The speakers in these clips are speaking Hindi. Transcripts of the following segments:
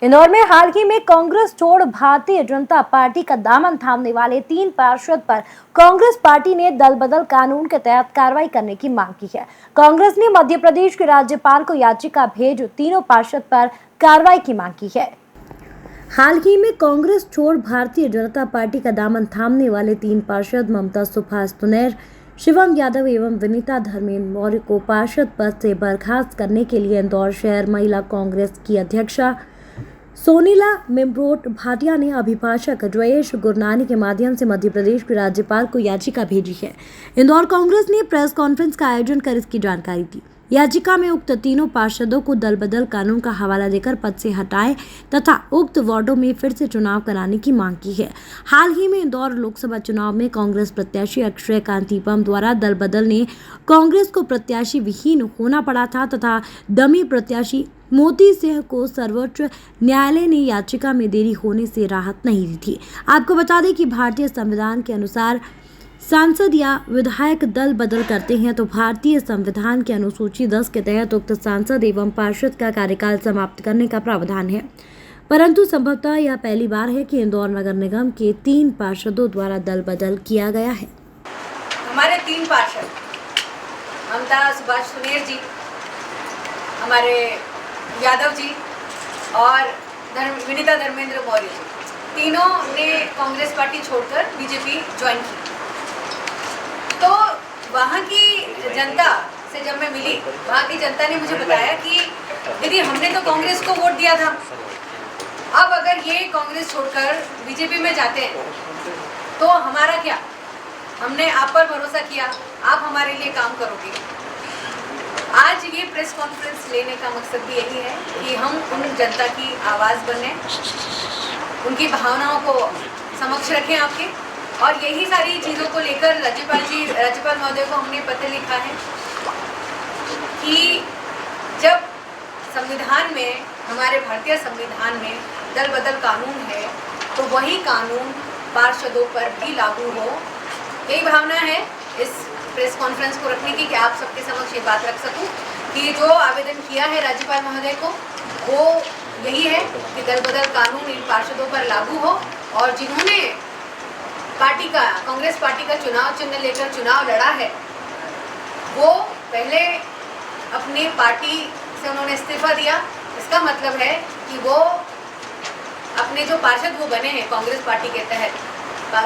इंदौर में हाल ही में कांग्रेस छोड़ भारतीय जनता पार्टी का दामन थामने वाले 3 पार्षद पर कांग्रेस पार्टी ने दल बदल कानून के तहत कार्रवाई करने की मांग की है। कांग्रेस ने मध्य प्रदेश के राज्यपाल को याचिका भेज तीनों पार्षद पर कार्रवाई की मांग की है। हाल ही में कांग्रेस छोड़ भारतीय जनता पार्टी का दामन थामने वाले 3 पार्षद ममता सुभाष तुनेर, शिवम यादव एवं विनीता धर्मेंद्र मौर्य को पार्षद पद से बर्खास्त करने के लिए इंदौर शहर महिला कांग्रेस की अध्यक्षा सोनीला मिम्रोट भाटिया ने अभिभाषक जयेश गुरनानी के माध्यम से मध्य प्रदेश के राज्यपाल को याचिका भेजी है। इंदौर कांग्रेस ने प्रेस कॉन्फ्रेंस का आयोजन कर इसकी जानकारी दी। याचिका में उक्त तीनों पार्षदों को दल बदल कानून का हवाला देकर पद से हटाए तथा उक्त वार्डों में फिर से चुनाव कराने की मांग की है। हाल ही में इंदौर लोकसभा चुनाव में कांग्रेस प्रत्याशी अक्षय कांतिपम द्वारा दल बदल ने कांग्रेस को प्रत्याशी विहीन होना पड़ा था तथा डमी प्रत्याशी मोती सिंह को सर्वोच्च न्यायालय ने याचिका में देरी होने से राहत नहीं दी थी। आपको बता दें कि भारतीय संविधान के अनुसार सांसद या विधायक दल बदल करते हैं तो भारतीय संविधान के अनुसूची 10 के तहत उक्त सांसद एवं पार्षद का कार्यकाल समाप्त करने का प्रावधान है। परंतु संभवतः यह पहली बार है कि इंदौर नगर निगम के 3 पार्षदों द्वारा दल बदल किया गया है। हमारे 3 पार्षद ममता सुभाष तुनेर जी, हमारे यादव जी और विनीता धर्मेंद्र मौर्य जी, तीनों ने कांग्रेस पार्टी छोड़कर बीजेपी ज्वाइन की। तो वहाँ की जनता से जब मैं मिली, वहाँ की जनता ने मुझे बताया कि दीदी हमने तो कांग्रेस को वोट दिया था, अब अगर ये कांग्रेस छोड़कर बीजेपी में जाते हैं तो हमारा क्या, हमने आप पर भरोसा किया, आप हमारे लिए काम करोगे। आज ये प्रेस कॉन्फ्रेंस लेने का मकसद भी यही है कि हम उन जनता की आवाज़ बने, उनकी भावनाओं को समक्ष रखें आपके, और यही सारी चीज़ों को लेकर राज्यपाल महोदय को हमने पत्र लिखा है कि जब संविधान में, हमारे भारतीय संविधान में दल बदल कानून है तो वही कानून पार्षदों पर भी लागू हो। यही भावना है इस प्रेस कॉन्फ्रेंस को रखने की कि आप सबके समक्ष ये बात रख सकूं कि जो आवेदन किया है राज्यपाल महोदय को वो यही है कि दल बदल कानून इन पार्षदों पर लागू हो, और जिन्होंने कांग्रेस पार्टी का चुनाव चिन्ह लेकर चुनाव लड़ा है वो पहले अपनी पार्टी से उन्होंने इस्तीफा दिया। इसका मतलब है कि वो अपने जो पार्षद वो बने हैं कांग्रेस पार्टी के तहत,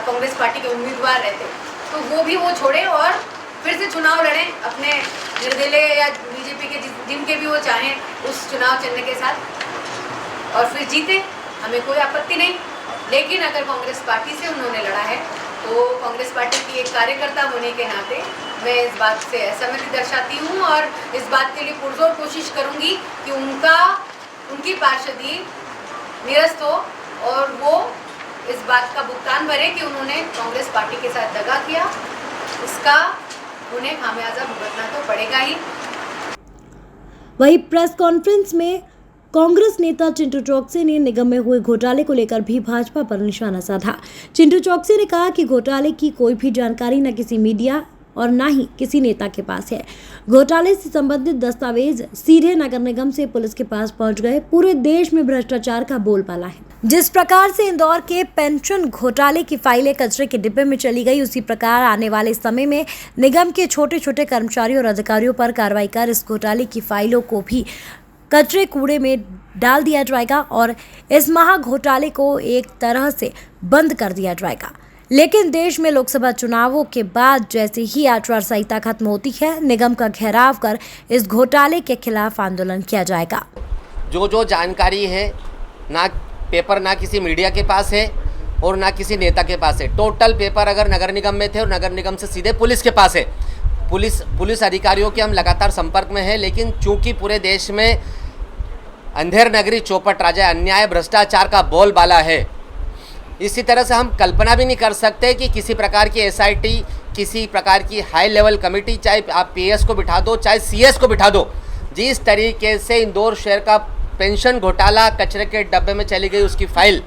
कांग्रेस पार्टी के उम्मीदवार रहते, तो वो भी वो छोड़े और फिर से चुनाव लड़ें अपने निर्दलीय या बीजेपी के जिनके भी वो चाहें उस चुनाव चिन्ह के साथ, और फिर जीते, हमें कोई आपत्ति नहीं। लेकिन अगर कांग्रेस पार्टी से उन्होंने लड़ा है तो कांग्रेस पार्टी की एक कार्यकर्ता होने के नाते मैं इस बात से असहमति दर्शाती हूँ और इस बात के लिए पुरजोर कोशिश करूँगी कि उनकी पार्षदी निरस्त हो और वो इस बात का भुगतान भरे कि उन्होंने कांग्रेस पार्टी के साथ दगा किया, इसका उन्हें खामियाजा भुगतना तो पड़ेगा ही। वहीं प्रेस कॉन्फ्रेंस में कांग्रेस नेता चिंटू चौकसी ने निगम में हुए घोटाले को लेकर भी भाजपा पर निशाना साधा। चिंटू चौकसी ने कहा कि घोटाले की कोई भी जानकारी न किसी मीडिया और न ही किसी नेता के पास है। घोटाले से संबंधित दस्तावेज सीधे नगर निगम से पुलिस के पास पहुंच गए। पूरे देश में भ्रष्टाचार का बोलबाला है। जिस प्रकार से इंदौर के पेंशन घोटाले की फाइलें कचरे के डिब्बे में चली गई, उसी प्रकार आने वाले समय में निगम के छोटे छोटे कर्मचारियों और अधिकारियों पर कार्रवाई कर इस घोटाले की फाइलों को भी कचरे कूड़े में डाल दिया जाएगा और इस महा घोटाले को एक तरह से बंद कर दिया जाएगा। लेकिन देश में लोकसभा चुनावों के बाद जैसे ही आचार संहिता खत्म होती है, निगम का घेराव कर इस घोटाले के खिलाफ आंदोलन किया जाएगा। जो जानकारी है ना पेपर ना किसी मीडिया के पास है और ना किसी नेता के पास है। टोटल पेपर अगर नगर निगम में थे और नगर निगम से सीधे पुलिस के पास है। पुलिस अधिकारियों के हम लगातार संपर्क में हैं, लेकिन चूंकि पूरे देश में अंधेर नगरी चौपट राजा अन्याय भ्रष्टाचार का बोलबाला है, इसी तरह से हम कल्पना भी नहीं कर सकते कि किसी प्रकार की एसआईटी, किसी प्रकार की हाई लेवल कमेटी, चाहे आप पीएस को बिठा दो चाहे सीएस को बिठा दो, जिस तरीके से इंदौर शहर का पेंशन घोटाला कचरे के डब्बे में चली गई उसकी फाइल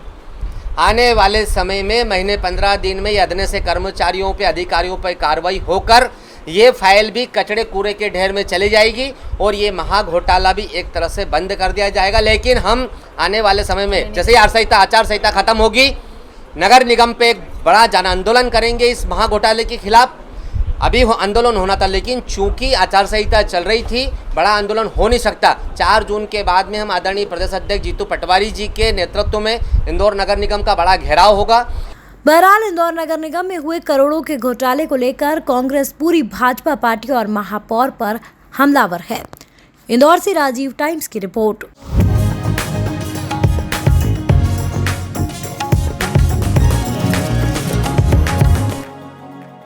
आने वाले समय में महीने 15 दिन में या अदने से कर्मचारियों पे, अधिकारियों पर कार्रवाई होकर ये फाइल भी कचड़े कूड़े के ढेर में चली जाएगी और ये महाघोटाला भी एक तरह से बंद कर दिया जाएगा। लेकिन हम आने वाले समय में जैसे ही आचार संहिता खत्म होगी, नगर निगम पे एक बड़ा जन आंदोलन करेंगे इस महाघोटाले के खिलाफ। अभी आंदोलन होना था, लेकिन चूंकि आचार संहिता चल रही थी, बड़ा आंदोलन हो नहीं सकता। 4 जून के बाद में हम आदरणीय प्रदेश अध्यक्ष जीतू पटवारी जी के नेतृत्व में इंदौर नगर निगम का बड़ा घेराव होगा। बहरहाल इंदौर नगर निगम में हुए करोड़ों के घोटाले को लेकर कांग्रेस पूरी भाजपा पार्टी और महापौर पर हमलावर है। इंदौर से राजीव टाइम्स की रिपोर्ट।